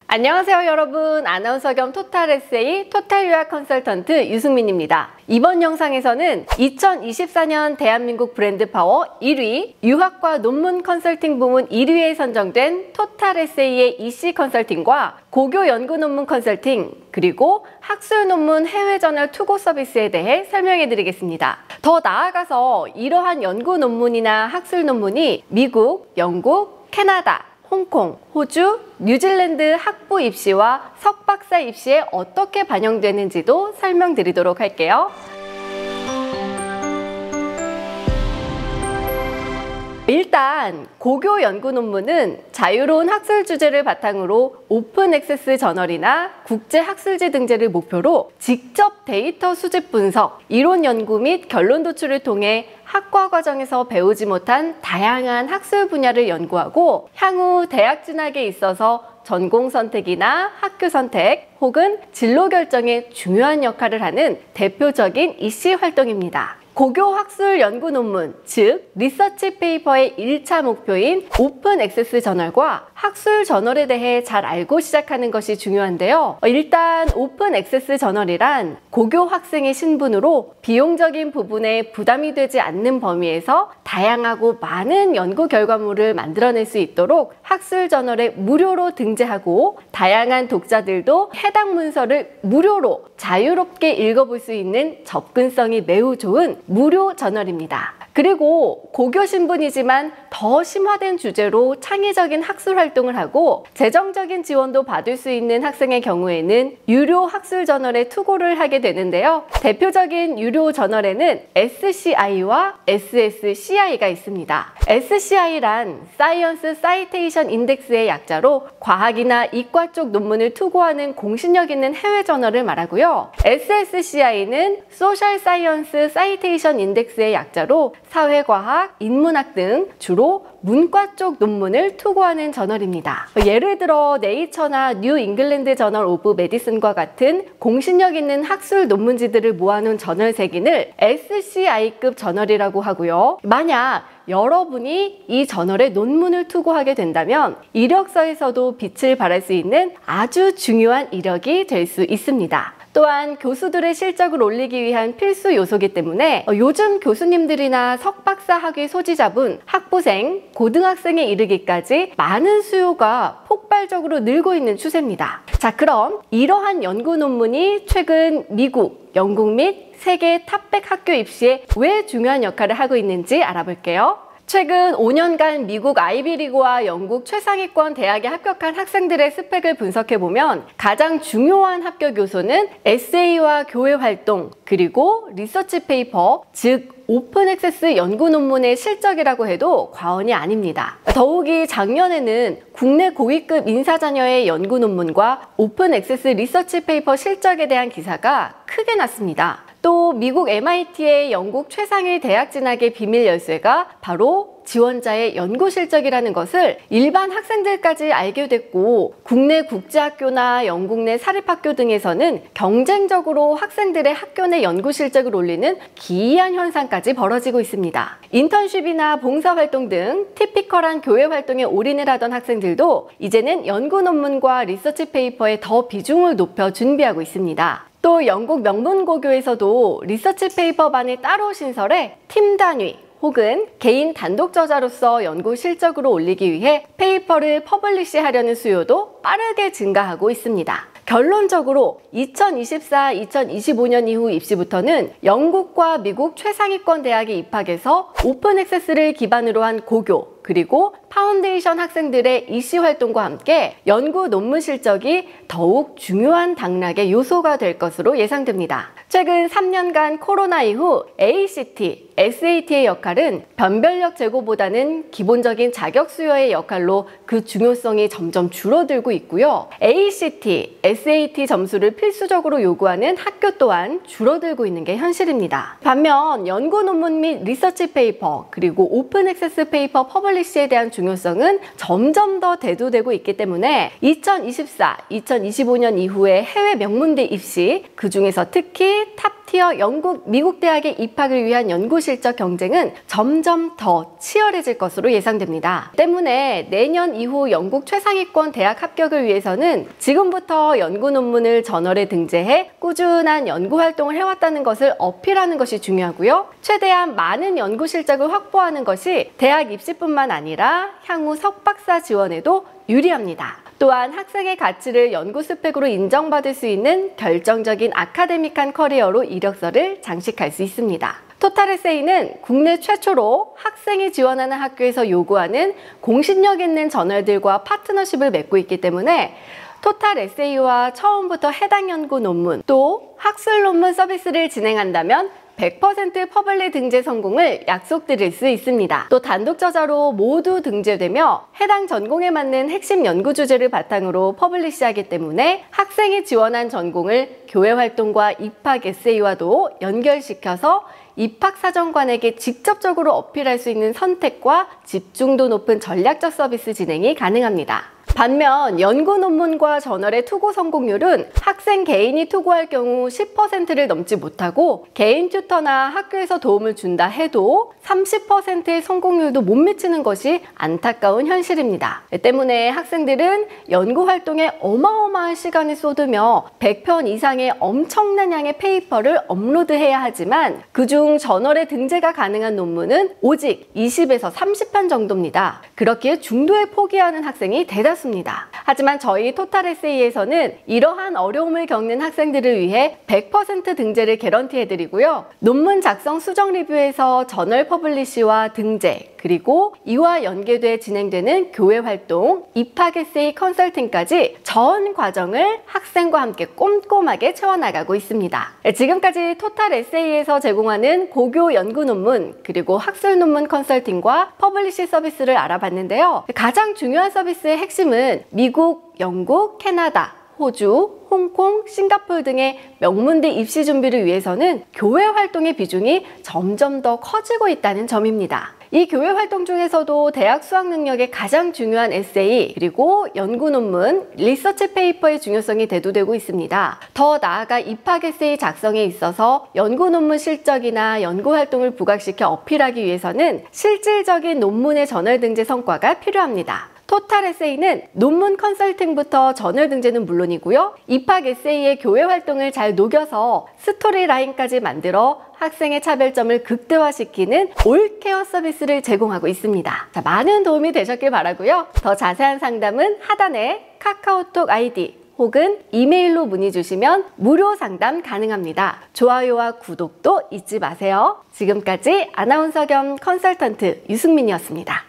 안녕하세요 여러분, 아나운서 겸 토탈 에세이 토탈 유학 컨설턴트 유승민입니다. 이번 영상에서는 2024년 대한민국 브랜드 파워 1위, 유학과 논문 컨설팅 부문 1위에 선정된 토탈 에세이의 EC 컨설팅과 고교 연구 논문 컨설팅, 그리고 학술 논문 해외 저널 투고 서비스에 대해 설명해 드리겠습니다. 더 나아가서 이러한 연구 논문이나 학술 논문이 미국, 영국, 캐나다, 홍콩, 호주, 뉴질랜드 학부 입시와 석박사 입시에 어떻게 반영되는지도 설명드리도록 할게요. 일단 고교 연구 논문은 자유로운 학술 주제를 바탕으로 오픈 액세스 저널이나 국제 학술지 등재를 목표로 직접 데이터 수집 분석, 이론 연구 및 결론 도출을 통해 학과 과정에서 배우지 못한 다양한 학술 분야를 연구하고 향후 대학 진학에 있어서 전공 선택이나 학교 선택 혹은 진로 결정에 중요한 역할을 하는 대표적인 EC 활동입니다. 고교 학술 연구 논문, 즉 리서치 페이퍼의 1차 목표인 오픈 액세스 저널과 학술 저널에 대해 잘 알고 시작하는 것이 중요한데요. 일단 오픈 액세스 저널이란 고교 학생의 신분으로 비용적인 부분에 부담이 되지 않는 범위에서 다양하고 많은 연구 결과물을 만들어낼 수 있도록 학술 저널에 무료로 등재하고 다양한 독자들도 해당 문서를 무료로 자유롭게 읽어볼 수 있는 접근성이 매우 좋은 무료 저널입니다. 그리고 고교 신분이지만 더 심화된 주제로 창의적인 학술 활동을 하고 재정적인 지원도 받을 수 있는 학생의 경우에는 유료 학술 저널에 투고를 하게 되는데요. 대표적인 유료 저널에는 SCI와 SSCI가 있습니다. SCI란 사이언스 사이테이션 인덱스의 약자로 과학이나 이과 쪽 논문을 투고하는 공신력 있는 해외 저널을 말하고요. SSCI는 소셜 사이언스 사이테이션 인덱스의 약자로 사회과학, 인문학 등 주로 문과 쪽 논문을 투고하는 저널입니다. 예를 들어 네이처나 뉴 잉글랜드 저널 오브 메디슨과 같은 공신력 있는 학술 논문지들을 모아놓은 저널 세긴을 SCI급 저널이라고 하고요. 만약 여러분이 이 저널에 논문을 투고하게 된다면 이력서에서도 빛을 발할 수 있는 아주 중요한 이력이 될 수 있습니다. 또한 교수들의 실적을 올리기 위한 필수 요소이기 때문에 요즘 교수님들이나 석박사 학위 소지자분, 학부생, 고등학생에 이르기까지 많은 수요가 폭발적으로 늘고 있는 추세입니다. 자, 그럼 이러한 연구 논문이 최근 미국, 영국 및 세계 탑100 학교 입시에 왜 중요한 역할을 하고 있는지 알아볼게요. 최근 5년간 미국 아이비리그와 영국 최상위권 대학에 합격한 학생들의 스펙을 분석해보면 가장 중요한 합격 요소는 에세이와 교회 활동, 그리고 리서치 페이퍼, 즉 오픈 액세스 연구 논문의 실적이라고 해도 과언이 아닙니다. 더욱이 작년에는 국내 고위급 인사 자녀의 연구 논문과 오픈 액세스 리서치 페이퍼 실적에 대한 기사가 크게 났습니다. 또 미국 MIT의 영국 최상위 대학 진학의 비밀 열쇠가 바로 지원자의 연구 실적이라는 것을 일반 학생들까지 알게 됐고, 국내 국제학교나 영국 내 사립학교 등에서는 경쟁적으로 학생들의 학교 내 연구 실적을 올리는 기이한 현상까지 벌어지고 있습니다. 인턴십이나 봉사활동 등 티피컬한 교회 활동에 올인을 하던 학생들도 이제는 연구 논문과 리서치 페이퍼에 더 비중을 높여 준비하고 있습니다. 또 영국 명문고교에서도 리서치 페이퍼반을 따로 신설해 팀 단위 혹은 개인 단독 저자로서 연구 실적으로 올리기 위해 페이퍼를 퍼블리시하려는 수요도 빠르게 증가하고 있습니다. 결론적으로 2024-2025년 이후 입시부터는 영국과 미국 최상위권 대학에 입학해서 오픈 액세스를 기반으로 한 고교, 그리고 파운데이션 학생들의 EC 활동과 함께 연구 논문 실적이 더욱 중요한 당락의 요소가 될 것으로 예상됩니다. 최근 3년간 코로나 이후 ACT, SAT의 역할은 변별력 제고보다는 기본적인 자격 수여의 역할로 그 중요성이 점점 줄어들고 있고요. ACT, SAT 점수를 필수적으로 요구하는 학교 또한 줄어들고 있는 게 현실입니다. 반면 연구 논문 및 리서치 페이퍼, 그리고 오픈 액세스 페이퍼 퍼블리시에 대한 중요성은 점점 더 대두되고 있기 때문에 2024, 2025년 이후에 해외 명문대 입시, 그 중에서 특히 탑 탑티어 영국, 미국 대학에 입학을 위한 연구 실적 경쟁은 점점 더 치열해질 것으로 예상됩니다. 때문에 내년 이후 영국 최상위권 대학 합격을 위해서는 지금부터 연구 논문을 저널에 등재해 꾸준한 연구 활동을 해왔다는 것을 어필하는 것이 중요하고요. 최대한 많은 연구 실적을 확보하는 것이 대학 입시뿐만 아니라 향후 석박사 지원에도 유리합니다. 또한 학생의 가치를 연구 스펙으로 인정받을 수 있는 결정적인 아카데믹한 커리어로 이력서를 장식할 수 있습니다. 토탈 에세이는 국내 최초로 학생이 지원하는 학교에서 요구하는 공신력 있는 저널들과 파트너십을 맺고 있기 때문에 토탈 에세이와 처음부터 해당 연구 논문 또 학술 논문 서비스를 진행한다면 100% 퍼블릭 등재 성공을 약속드릴 수 있습니다. 또 단독 저자로 모두 등재되며 해당 전공에 맞는 핵심 연구 주제를 바탕으로 퍼블리시하기 때문에 학생이 지원한 전공을 교회 활동과 입학 에세이와도 연결시켜서 입학사정관에게 직접적으로 어필할 수 있는 선택과 집중도 높은 전략적 서비스 진행이 가능합니다. 반면 연구 논문과 저널의 투고 성공률은 학생 개인이 투고할 경우 10%를 넘지 못하고 개인 튜터나 학교에서 도움을 준다 해도 30%의 성공률도 못 미치는 것이 안타까운 현실입니다. 때문에 학생들은 연구 활동에 어마어마한 시간을 쏟으며 100편 이상의 엄청난 양의 페이퍼를 업로드해야 하지만 그중 저널에 등재가 가능한 논문은 오직 20에서 30편 정도입니다. 그렇기에 중도에 포기하는 학생이 대다수입니다. 하지만 저희 토탈 에세이에서는 이러한 어려움을 겪는 학생들을 위해 100% 등재를 개런티해드리고요. 논문 작성 수정 리뷰에서 저널 퍼블리시와 등재, 그리고 이와 연계돼 진행되는 교회 활동, 입학 에세이 컨설팅까지 전 과정을 학생과 함께 꼼꼼하게 채워나가고 있습니다. 지금까지 토탈 에세이에서 제공하는 고교 연구 논문, 그리고 학술 논문 컨설팅과 퍼블리시 서비스를 알아봤는데요. 가장 중요한 서비스의 핵심은 미국, 영국, 캐나다, 호주, 홍콩, 싱가포르 등의 명문대 입시 준비를 위해서는 교회 활동의 비중이 점점 더 커지고 있다는 점입니다. 이 교회 활동 중에서도 대학 수학 능력의 가장 중요한 에세이, 그리고 연구 논문, 리서치 페이퍼의 중요성이 대두되고 있습니다. 더 나아가 입학 에세이 작성에 있어서 연구 논문 실적이나 연구 활동을 부각시켜 어필하기 위해서는 실질적인 논문의 저널 등재 성과가 필요합니다. 토탈 에세이는 논문 컨설팅부터 저널 등재는 물론이고요. 입학 에세이의 교회 활동을 잘 녹여서 스토리라인까지 만들어 학생의 차별점을 극대화시키는 올케어 서비스를 제공하고 있습니다. 자, 많은 도움이 되셨길 바라고요. 더 자세한 상담은 하단에 카카오톡 아이디 혹은 이메일로 문의 주시면 무료 상담 가능합니다. 좋아요와 구독도 잊지 마세요. 지금까지 아나운서 겸 컨설턴트 유승민이었습니다.